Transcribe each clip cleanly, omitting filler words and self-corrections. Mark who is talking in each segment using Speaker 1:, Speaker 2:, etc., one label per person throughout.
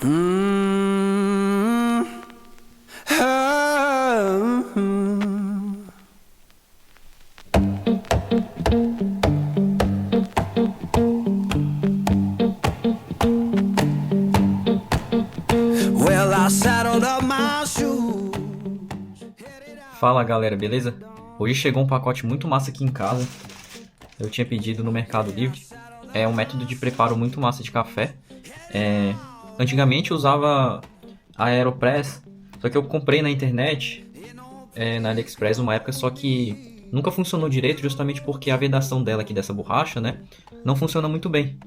Speaker 1: Mm, oh. Well, I saddled up my shoes.
Speaker 2: Fala galera, beleza? Hoje chegou um pacote muito massa aqui em casa. Eu tinha pedido no Mercado Livre. É um método de preparo muito massa de café. Antigamente eu usava a Aeropress, só que eu comprei na internet, na AliExpress uma época, só que nunca funcionou direito, justamente porque a vedação dela aqui dessa borracha, né, não funciona muito bem,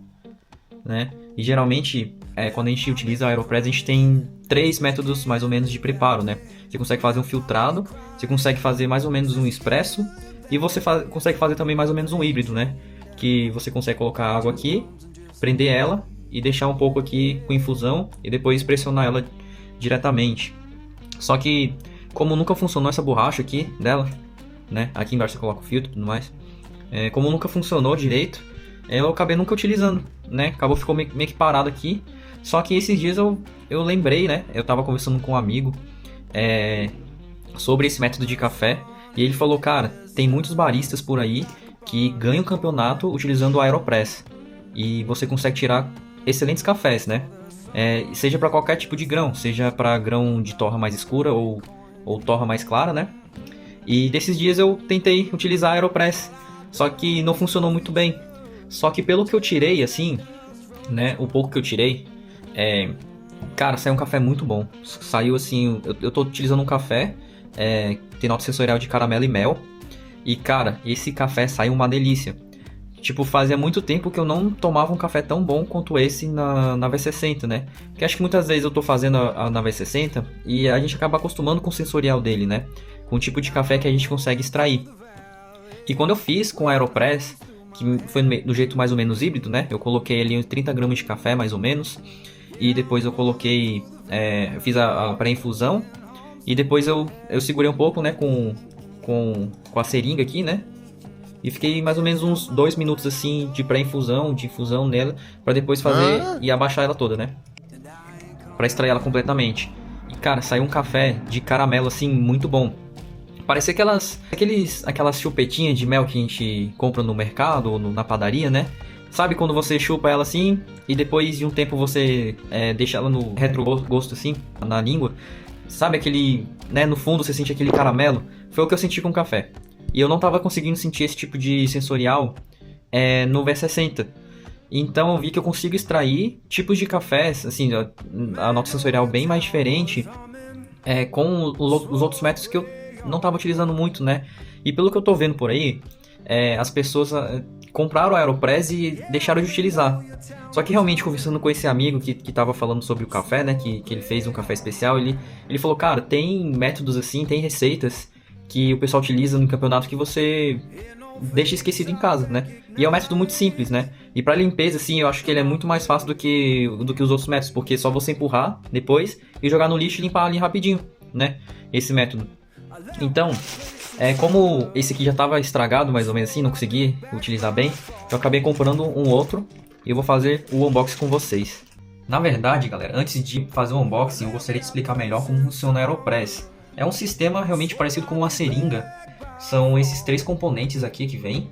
Speaker 2: né? E geralmente, quando a gente utiliza a Aeropress, a gente tem três métodos mais ou menos de preparo, né? Você consegue fazer um filtrado, você consegue fazer mais ou menos um expresso e você consegue fazer também mais ou menos um híbrido, né? Que você consegue colocar água aqui, prender ela e deixar um pouco aqui com infusão e depois pressionar ela diretamente. Só que, como nunca funcionou essa borracha aqui dela, né? Aqui embaixo você coloca o filtro e tudo mais. Como nunca funcionou direito, eu acabei nunca utilizando, né? Ficou meio que parado aqui. Só que esses dias eu lembrei, né? Eu tava conversando com um amigo sobre esse método de café. E ele falou, cara, tem muitos baristas por aí que ganham campeonato utilizando o Aeropress. E você consegue tirar excelentes cafés, né? Seja para qualquer tipo de grão, seja para grão de torra mais escura ou torra mais clara, né? E desses dias eu tentei utilizar a Aeropress, só que não funcionou muito bem. Só que pelo que eu tirei, assim, né? O pouco que eu tirei, cara, saiu um café muito bom. Saiu assim, eu tô utilizando um café, tem nota sensorial de caramelo e mel. E cara, esse café saiu uma delícia. Tipo, fazia muito tempo que eu não tomava um café tão bom quanto esse na V60, né? Porque acho que muitas vezes eu tô fazendo na V60 e a gente acaba acostumando com o sensorial dele, né? Com o tipo de café que a gente consegue extrair. E quando eu fiz com a Aeropress, que foi do jeito mais ou menos híbrido, né? Eu coloquei ali uns 30 gramas de café, mais ou menos. E depois eu coloquei... eu fiz a pré-infusão. E depois eu segurei um pouco, né? Com a seringa aqui, né? E fiquei mais ou menos uns 2 minutos assim de pré-infusão, de infusão nela, pra depois fazer e abaixar ela toda, né? Pra extrair ela completamente. E cara, saiu um café de caramelo assim muito bom. Parecia aquelas chupetinhas de mel que a gente compra no mercado ou na padaria, né? Sabe quando você chupa ela assim e depois de um tempo você deixa ela no retrogosto assim, na língua? Sabe aquele, né, no fundo você sente aquele caramelo? Foi o que eu senti com o café. E eu não estava conseguindo sentir esse tipo de sensorial no V60. Então eu vi que eu consigo extrair tipos de cafés, assim, a nota sensorial bem mais diferente com os outros métodos que eu não estava utilizando muito, né? E pelo que eu tô vendo por aí, as pessoas compraram a Aeropress e deixaram de utilizar. Só que realmente, conversando com esse amigo que tava falando sobre o café, né? Que ele fez um café especial, ele falou, cara, tem métodos assim, tem receitas que o pessoal utiliza no campeonato que você deixa esquecido em casa, né? E é um método muito simples, né? E para limpeza, assim, eu acho que ele é muito mais fácil do que os outros métodos, porque é só você empurrar depois e jogar no lixo e limpar ali rapidinho, né? Esse método. Então, como esse aqui já estava estragado, mais ou menos assim, não consegui utilizar bem, eu acabei comprando um outro e eu vou fazer o unboxing com vocês. Na verdade, galera, antes de fazer o unboxing, eu gostaria de explicar melhor como funciona a Aeropress. É um sistema realmente parecido com uma seringa. São esses três componentes aqui que vem.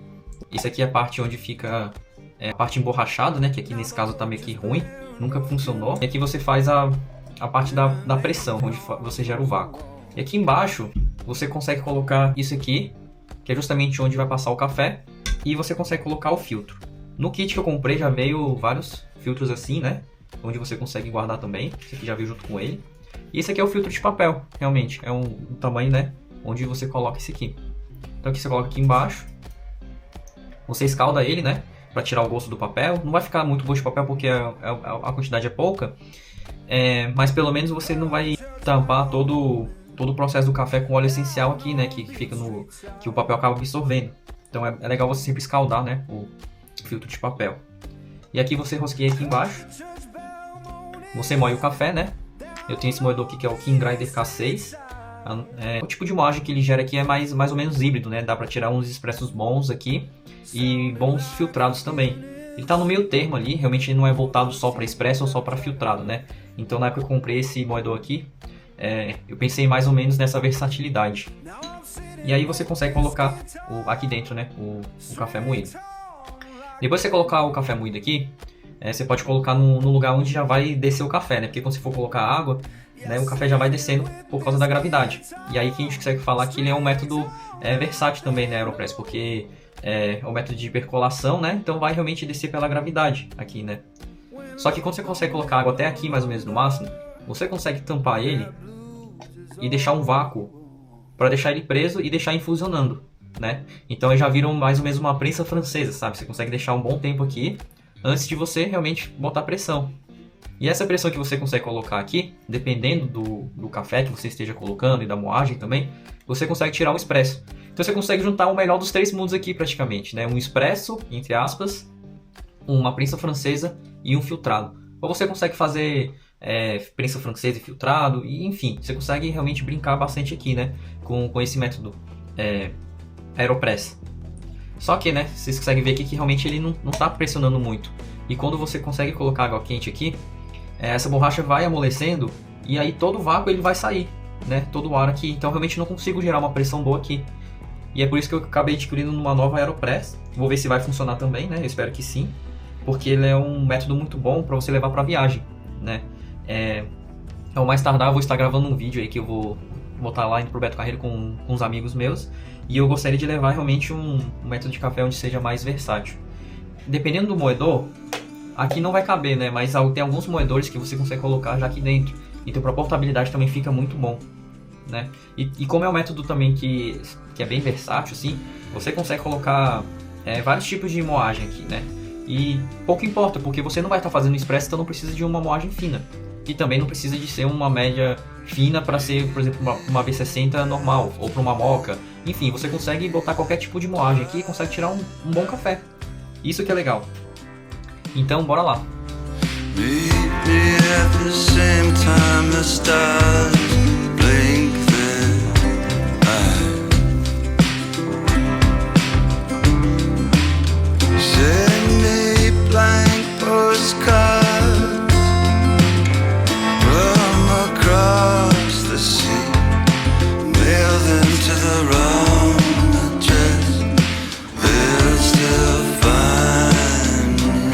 Speaker 2: Esse aqui é a parte onde fica a parte emborrachada, né? Que aqui nesse caso tá meio que ruim, nunca funcionou. E aqui você faz a parte da pressão, onde você gera o vácuo. E aqui embaixo você consegue colocar isso aqui, que é justamente onde vai passar o café. E você consegue colocar o filtro. No kit que eu comprei já veio vários filtros assim, né? Onde você consegue guardar também. Esse aqui já veio junto com ele. E esse aqui é o filtro de papel, realmente. É um tamanho, né? Onde você coloca esse aqui. Então aqui você coloca aqui embaixo. Você escalda ele, né? Pra tirar o gosto do papel. Não vai ficar muito gosto de papel porque a quantidade é pouca. Mas pelo menos você não vai tampar todo o processo do café com óleo essencial aqui, né? Que fica que o papel acaba absorvendo. Então é legal você sempre escaldar, né? O filtro de papel. E aqui você rosqueia aqui embaixo. Você moe o café, né? Eu tenho esse moedor aqui que é o King Grinder K6. O tipo de moagem que ele gera aqui é mais ou menos híbrido, né? Dá pra tirar uns expressos bons aqui e bons filtrados também. Ele tá no meio termo ali, realmente ele não é voltado só para expresso ou só para filtrado, né? Então na época que eu comprei esse moedor aqui, eu pensei mais ou menos nessa versatilidade. E aí você consegue colocar aqui dentro, né, o café moído. Depois que você colocar o café moído aqui, você pode colocar no lugar onde já vai descer o café, né? Porque quando você for colocar água, né, o café já vai descendo por causa da gravidade. E aí que a gente consegue falar que ele é um método versátil também, né, Aeropress, porque é um método de percolação, né? Então vai realmente descer pela gravidade aqui, né? Só que quando você consegue colocar água até aqui, mais ou menos no máximo, você consegue tampar ele e deixar um vácuo para deixar ele preso e deixar infusionando, né? Então eles já viram mais ou menos uma prensa francesa, sabe? Você consegue deixar um bom tempo aqui antes de você realmente botar pressão. E essa pressão que você consegue colocar aqui, dependendo do café que você esteja colocando e da moagem também, você consegue tirar um expresso. Então você consegue juntar o melhor dos três mundos aqui praticamente, né? Um expresso, entre aspas, uma prensa francesa e um filtrado. Ou você consegue fazer prensa francesa e filtrado, e enfim, você consegue realmente brincar bastante aqui, né? Com esse método Aeropress. Só que, né, vocês conseguem ver aqui que realmente ele não está pressionando muito. E quando você consegue colocar água quente aqui, essa borracha vai amolecendo e aí todo o vácuo ele vai sair, né? Todo o ar aqui. Então realmente não consigo gerar uma pressão boa aqui. E é por isso que eu acabei adquirindo uma nova Aeropress. Vou ver se vai funcionar também, né? Eu espero que sim. Porque ele é um método muito bom para você levar para viagem, né? Ao mais tardar eu vou estar gravando um vídeo aí que eu vou botar lá pro Beto Carreiro com uns amigos meus. E eu gostaria de levar realmente um método de café onde seja mais versátil. Dependendo do moedor, aqui não vai caber, né? Mas tem alguns moedores que você consegue colocar já aqui dentro. Então para portabilidade também fica muito bom, né? E como é um método também que é bem versátil, assim, você consegue colocar vários tipos de moagem aqui, né? E pouco importa, porque você não vai estar fazendo expresso, então não precisa de uma moagem fina. E também não precisa de ser uma média fina para ser, por exemplo, uma V60 normal, ou para uma moca. Enfim, você consegue botar qualquer tipo de moagem aqui e consegue tirar um bom café. Isso que é legal. Então, bora lá.
Speaker 1: Meet me at the same time the stars blink their eyes. Send me blank postcards from across the sea. Mail them to the wrong address. They'll still find me.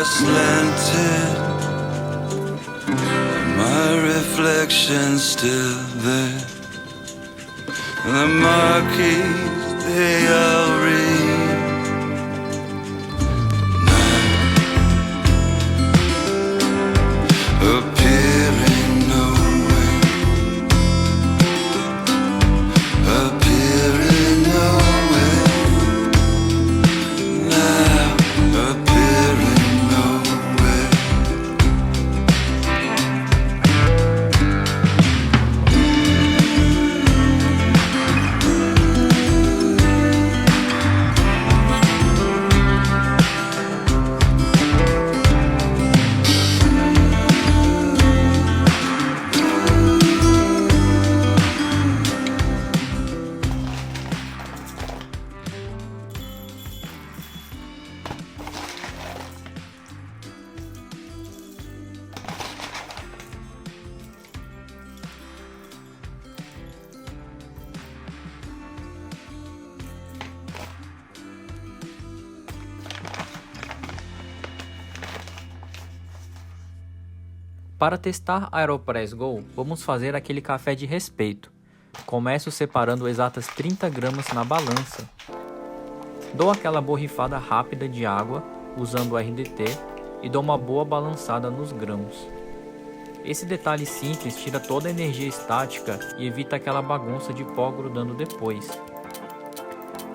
Speaker 1: Slanted, my reflection's still there. The marquees, they all read. appearing nowhere, appearing nowhere, now appearing nowhere.
Speaker 2: Para testar a Aeropress Go, vamos fazer aquele café de respeito. Começo separando exatas 30 gramas na balança. Dou aquela borrifada rápida de água usando o RDT e dou uma boa balançada nos grãos. Esse detalhe simples tira toda a energia estática e evita aquela bagunça de pó grudando depois.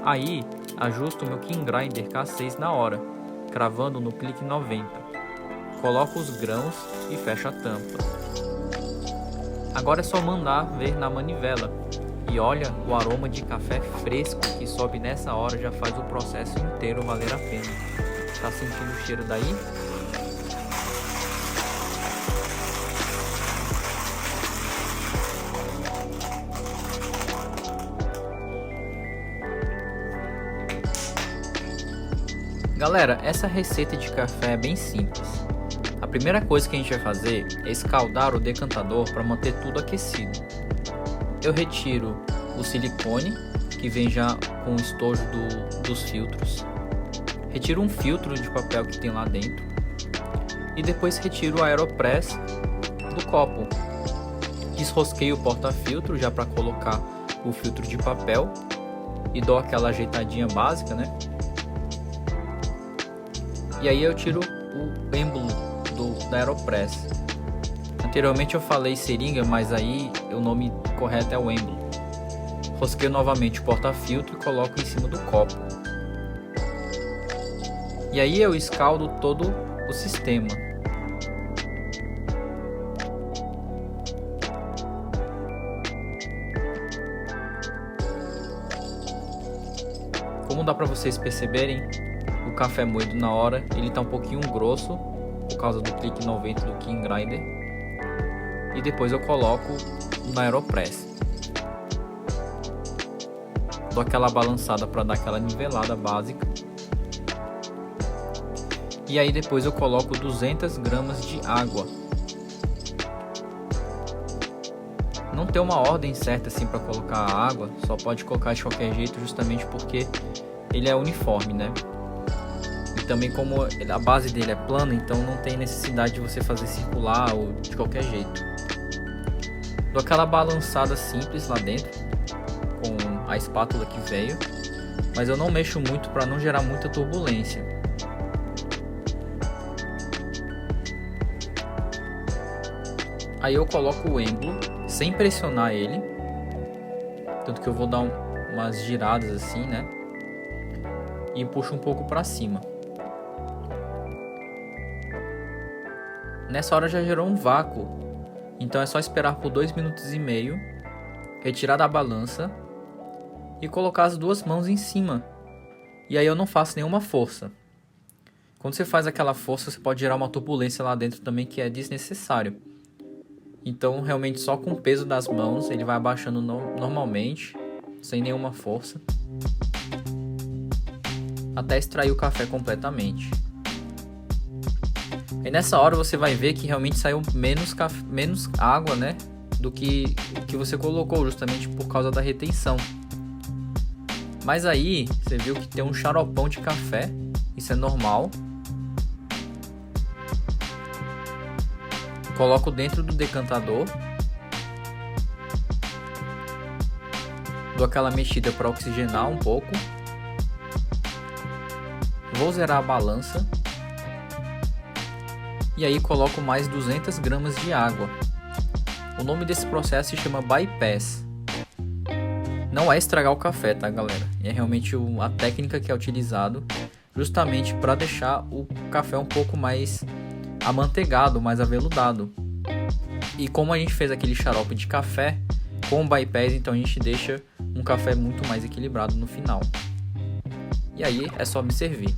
Speaker 2: Aí, ajusto o meu King Grinder K6 na hora, cravando no clique 90. Coloco os grãos e fecho a tampa. Agora é só mandar ver na manivela. E olha, o aroma de café fresco que sobe nessa hora já faz o processo inteiro valer a pena. Tá sentindo o cheiro daí? Galera, essa receita de café é bem simples. A primeira coisa que a gente vai fazer é escaldar o decantador para manter tudo aquecido. Eu retiro o silicone, que vem já com o estojo dos filtros. Retiro um filtro de papel que tem lá dentro. E depois retiro o Aeropress do copo. Desrosqueio o porta-filtro já para colocar o filtro de papel. E dou aquela ajeitadinha básica, né? E aí eu tiro o êmbolo da Aeropress. Anteriormente eu falei seringa, mas aí o nome correto é o êmbolo. Rosqueio novamente o porta-filtro e coloco em cima do copo. E aí eu escaldo todo o sistema. Como dá para vocês perceberem, o café moído na hora, ele tá um pouquinho grosso por causa do clique 90 do King Grinder. E depois eu coloco na Aeropress. Dou aquela balançada para dar aquela nivelada básica. E aí depois eu coloco 200 gramas de água. Não tem uma ordem certa assim para colocar a água, só pode colocar de qualquer jeito, justamente porque ele é uniforme, né? E também como a base dele é plana, então não tem necessidade de você fazer circular ou de qualquer jeito. Dou aquela balançada simples lá dentro com a espátula que veio, mas eu não mexo muito para não gerar muita turbulência. Aí eu coloco o êmbolo sem pressionar ele, tanto que eu vou dar umas giradas assim, né? E puxo um pouco para cima. Nessa hora já gerou um vácuo, então é só esperar por 2 minutos e meio, retirar da balança e colocar as duas mãos em cima. E aí eu não faço nenhuma força. Quando você faz aquela força, você pode gerar uma turbulência lá dentro também que é desnecessário. Então realmente só com o peso das mãos ele vai abaixando normalmente, sem nenhuma força, até extrair o café completamente. E nessa hora você vai ver que realmente saiu menos água, né, do que você colocou, justamente por causa da retenção. Mas aí você viu que tem um xaropão de café, isso é normal. Coloco dentro do decantador, dou aquela mexida para oxigenar um pouco. Vou zerar a balança
Speaker 3: e aí coloco mais 200 gramas de água. O nome desse processo se chama bypass. Não é estragar o café, tá, galera? É realmente a técnica que é utilizado justamente para deixar o café um pouco mais amanteigado, mais aveludado. E como a gente fez aquele xarope de café com o bypass, então a gente deixa um café muito mais equilibrado no final. E aí é só me servir.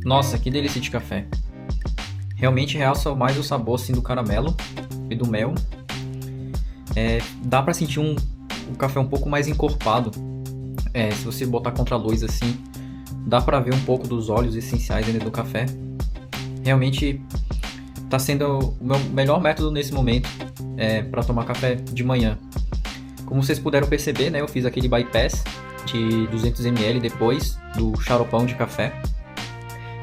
Speaker 2: Nossa, que delícia de café. Realmente realça mais o sabor assim, do caramelo e do mel. Dá pra sentir um café um pouco mais encorpado. Se você botar contra a luz assim, dá pra ver um pouco dos óleos essenciais dentro do café. Realmente tá sendo o meu melhor método nesse momento para tomar café de manhã. Como vocês puderam perceber, né, eu fiz aquele bypass de 200 ml depois do xaropão de café.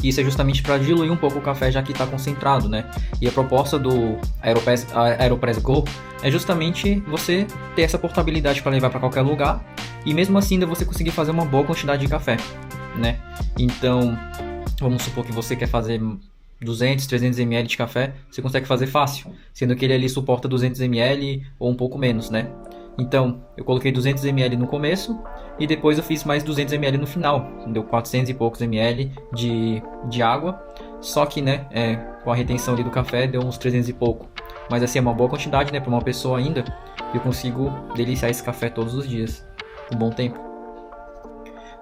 Speaker 2: Isso é justamente para diluir um pouco o café, já que está concentrado, né? E a proposta do Aeropress Go é justamente você ter essa portabilidade para levar para qualquer lugar e mesmo assim ainda você conseguir fazer uma boa quantidade de café, né? Então, vamos supor que você quer fazer 200, 300 ml de café, você consegue fazer fácil, sendo que ele ali suporta 200 ml ou um pouco menos, né? Então, eu coloquei 200 ml no começo e depois eu fiz mais 200 ml no final. Deu 400 e poucos ml de água. Só que, né, com a retenção ali do café deu uns 300 e pouco. Mas assim, é uma boa quantidade, né, para uma pessoa ainda. Eu consigo deliciar esse café todos os dias. Um bom tempo.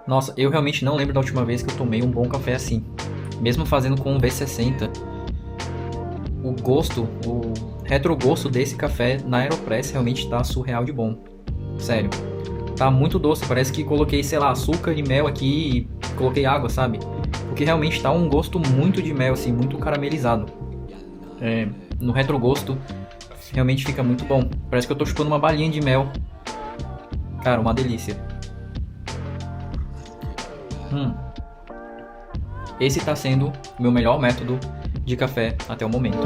Speaker 2: Nossa, eu realmente não lembro da última vez que eu tomei um bom café assim. Mesmo fazendo com um V60. O retrogosto desse café na Aeropress realmente tá surreal de bom. Sério. Tá muito doce, parece que coloquei, sei lá, açúcar e mel aqui e coloquei água, sabe? Porque realmente tá um gosto muito de mel, assim, muito caramelizado. No retrogosto, realmente fica muito bom. Parece que eu tô chupando uma balinha de mel. Cara, uma delícia. Esse tá sendo o meu melhor método de café até o momento.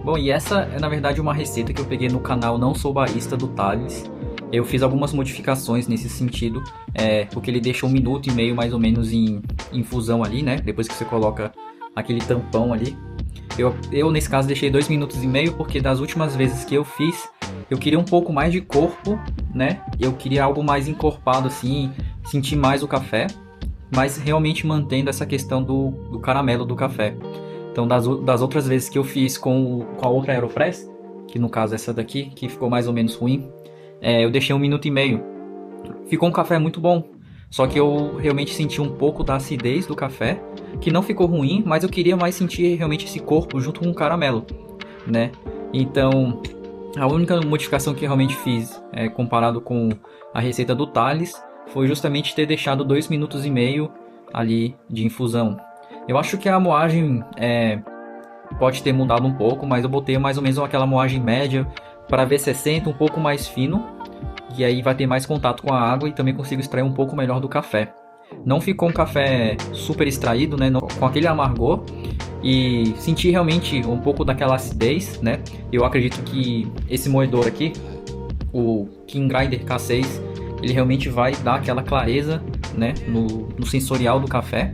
Speaker 2: Bom, e essa é na verdade uma receita que eu peguei no canal Não Sou Barista do Thales. Eu fiz algumas modificações nesse sentido, porque ele deixa 1 minuto e meio mais ou menos em infusão ali, né? Depois que você coloca aquele tampão ali. Eu nesse caso deixei 2 minutos e meio, porque das últimas vezes que eu fiz, eu queria um pouco mais de corpo, né? Eu queria algo mais encorpado assim, sentir mais o café, mas realmente mantendo essa questão do caramelo do café. Então das outras vezes que eu fiz com a outra Aeropress, que no caso essa daqui, que ficou mais ou menos ruim, eu deixei 1 minuto e meio. Ficou um café muito bom. Só que eu realmente senti um pouco da acidez do café, que não ficou ruim, mas eu queria mais sentir realmente esse corpo junto com o caramelo, né? Então, a única modificação que eu realmente fiz, comparado com a receita do Thales, foi justamente ter deixado 2 minutos e meio ali de infusão. Eu acho que a moagem pode ter mudado um pouco, mas eu botei mais ou menos aquela moagem média para V60, um pouco mais fino, e aí vai ter mais contato com a água e também consigo extrair um pouco melhor do café. Não ficou um café super extraído, né, com aquele amargor, e senti realmente um pouco daquela acidez, né? Eu acredito que esse moedor aqui, o King Grinder K6, ele realmente vai dar aquela clareza, né, no sensorial do café.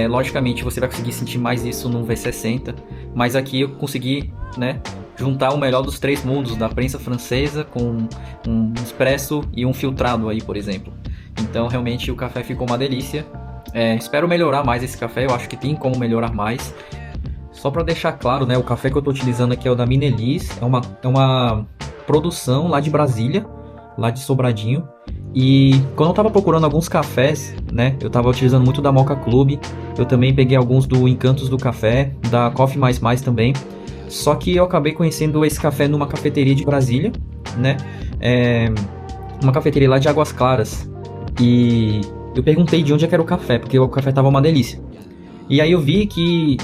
Speaker 2: Logicamente você vai conseguir sentir mais isso no V60, mas aqui eu consegui, né, juntar o melhor dos 3 mundos, da prensa francesa com um expresso e um filtrado aí, por exemplo. Então realmente o café ficou uma delícia. Espero melhorar mais esse café, eu acho que tem como melhorar mais. Só para deixar claro, né, o café que eu estou utilizando aqui é o da Minelis, é uma produção lá de Brasília, lá de Sobradinho. E quando eu estava procurando alguns cafés, né, eu estava utilizando muito da Mocha Club, eu também peguei alguns do Encantos do Café, da Coffee Mais Mais também. Só que eu acabei conhecendo esse café numa cafeteria de Brasília, né? Uma cafeteria lá de Águas Claras. E eu perguntei de onde é que era o café, porque o café tava uma delícia. E aí eu vi que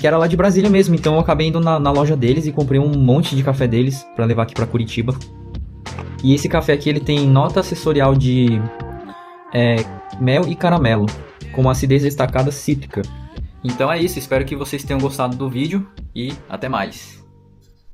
Speaker 2: era lá de Brasília mesmo, então eu acabei indo na loja deles e comprei um monte de café deles pra levar aqui pra Curitiba. E esse café aqui, ele tem nota sensorial de mel e caramelo, com uma acidez destacada cítrica. Então é isso, espero que vocês tenham gostado do vídeo e até mais.